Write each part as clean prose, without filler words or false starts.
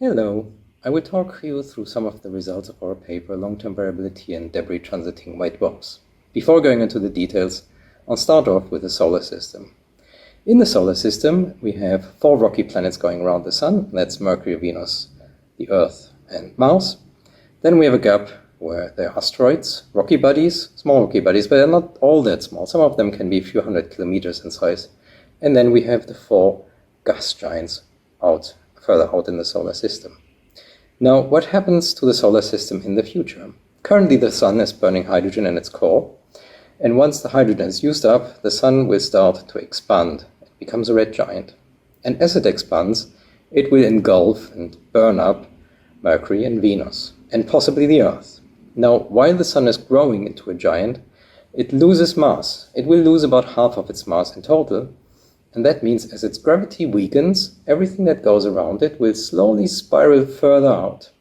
Hello, I will talk you through some of the results of our paper, Long-Term Variability and Debris Transiting White Dwarfs. Before going into the details, I'll start off with the solar system. In the solar system, we have 4 rocky planets going around the Sun. That's Mercury, Venus, the Earth, and Mars. Then we have a gap where there are asteroids, rocky bodies, small rocky bodies, but they're not all that small. Some of them can be a few hundred kilometers in size. And then we have the 4 gas giants further out in the solar system. Now, what happens to the solar system in the future? Currently, the Sun is burning hydrogen in its core, and once the hydrogen is used up, the Sun will start to expand. It becomes a red giant. And as it expands, it will engulf and burn up Mercury and Venus, and possibly the Earth. Now, while the Sun is growing into a giant, it loses mass. It will lose about half of its mass in total, and that means as its gravity weakens, everything that goes around it will slowly spiral further out.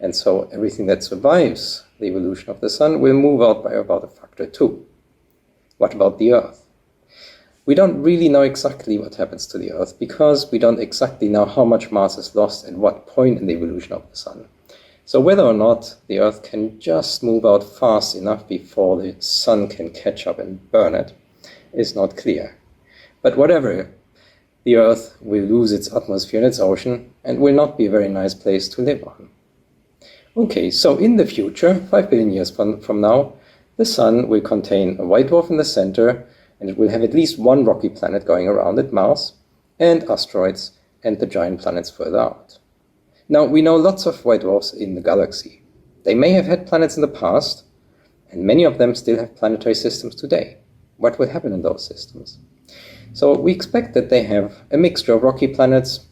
And so everything that survives the evolution of the Sun will move out by about a factor 2. What about the Earth? We don't really know exactly what happens to the Earth because we don't exactly know how much mass is lost at what point in the evolution of the Sun. So whether or not the Earth can just move out fast enough before the Sun can catch up and burn it is not clear. But whatever, the Earth will lose its atmosphere and its ocean and will not be a very nice place to live on. Okay, so in the future, 5 billion years from now, the Sun will contain a white dwarf in the center, and it will have at least one rocky planet going around it, Mars, and asteroids and the giant planets further out. Now, we know lots of white dwarfs in the galaxy. They may have had planets in the past, and many of them still have planetary systems today. What will happen in those systems? So we expect that they have a mixture of rocky planets,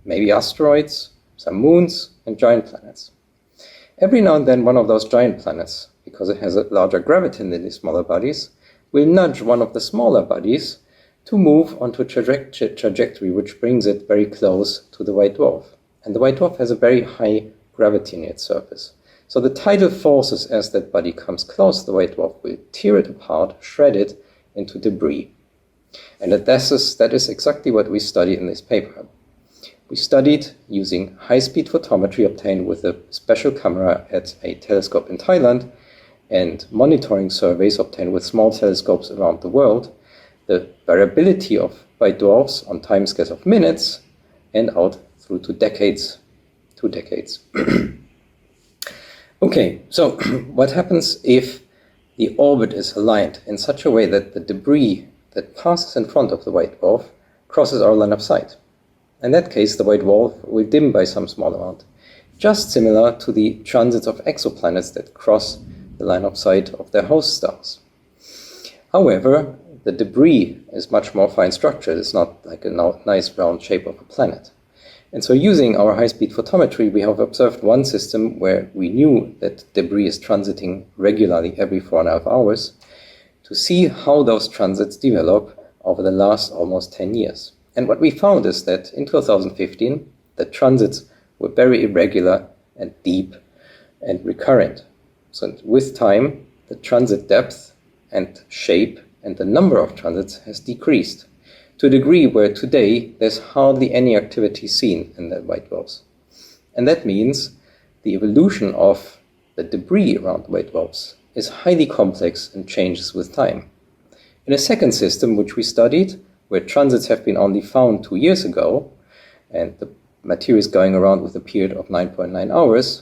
maybe asteroids, some moons, and giant planets. Every now and then one of those giant planets, because it has a larger gravity than the smaller bodies, will nudge one of the smaller bodies to move onto a trajectory which brings it very close to the white dwarf. And the white dwarf has a very high gravity near its surface. So the tidal forces as that body comes close to the white dwarf will tear it apart, shred it into debris. And that is exactly what we study in this paper. We studied using high-speed photometry obtained with a special camera at a telescope in Thailand and monitoring surveys obtained with small telescopes around the world, the variability of white dwarfs on timescales of minutes and out through 2 decades. Okay, so what happens if the orbit is aligned in such a way that the debris that passes in front of the white dwarf crosses our line of sight? In that case, the white dwarf will dim by some small amount, just similar to the transits of exoplanets that cross the line of sight of their host stars. However, the debris is much more fine structured. It's not like a nice round shape of a planet. And so using our high-speed photometry, we have observed one system where we knew that debris is transiting regularly every 4.5 hours, to see how those transits develop over the last almost 10 years. And what we found is that in 2015, the transits were very irregular and deep and recurrent. So with time, the transit depth and shape and the number of transits has decreased to a degree where today there's hardly any activity seen in the white dwarfs. And that means the evolution of the debris around the white dwarfs is highly complex and changes with time. In a second system which we studied, where transits have been only found 2 years ago, and the material is going around with a period of 9.9 hours,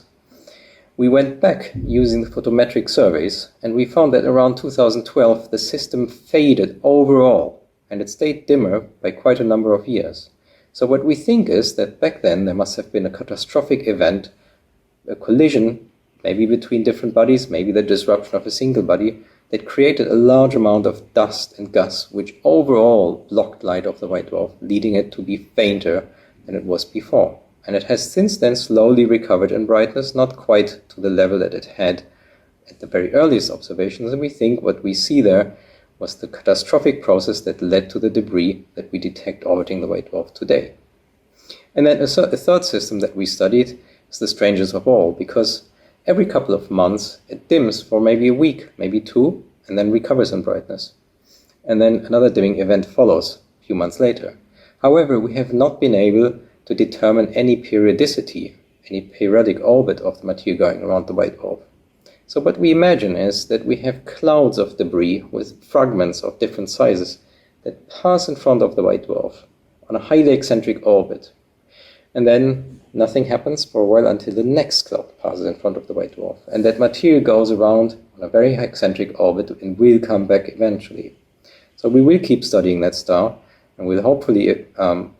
we went back using the photometric surveys, and we found that around 2012 the system faded overall, and it stayed dimmer by quite a number of years. So what we think is that back then there must have been a catastrophic event, a collision, maybe between different bodies, maybe the disruption of a single body, that created a large amount of dust and gas, which overall blocked light of the white dwarf, leading it to be fainter than it was before. And it has since then slowly recovered in brightness, not quite to the level that it had at the very earliest observations. And we think what we see there was the catastrophic process that led to the debris that we detect orbiting the white dwarf today. And then a third system that we studied is the strangest of all, because every couple of months it dims for maybe a week, maybe 2, and then recovers in brightness. And then another dimming event follows a few months later. However, we have not been able to determine any periodicity, any periodic orbit of the material going around the white dwarf. So what we imagine is that we have clouds of debris with fragments of different sizes that pass in front of the white dwarf on a highly eccentric orbit. And then nothing happens for a while until the next cloud passes in front of the white dwarf. And that material goes around on a very eccentric orbit and will come back eventually. So we will keep studying that star, and we'll hopefully,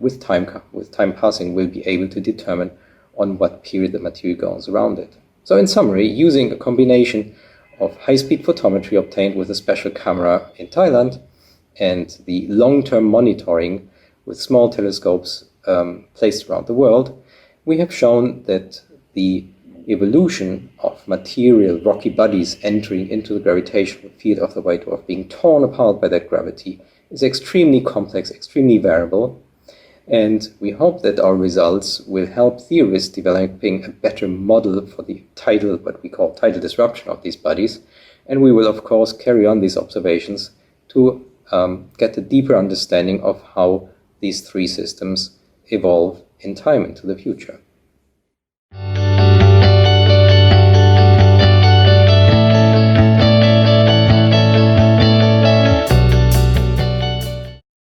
with time passing, we'll be able to determine on what period the material goes around it. So in summary, using a combination of high-speed photometry obtained with a special camera in Thailand and the long-term monitoring with small telescopes placed around the world, we have shown that the evolution of material rocky bodies entering into the gravitational field of the white dwarf, being torn apart by that gravity, is extremely complex, extremely variable, and we hope that our results will help theorists developing a better model for the what we call tidal disruption of these bodies, and we will of course carry on these observations to get a deeper understanding of how these three systems evolve in time into the future.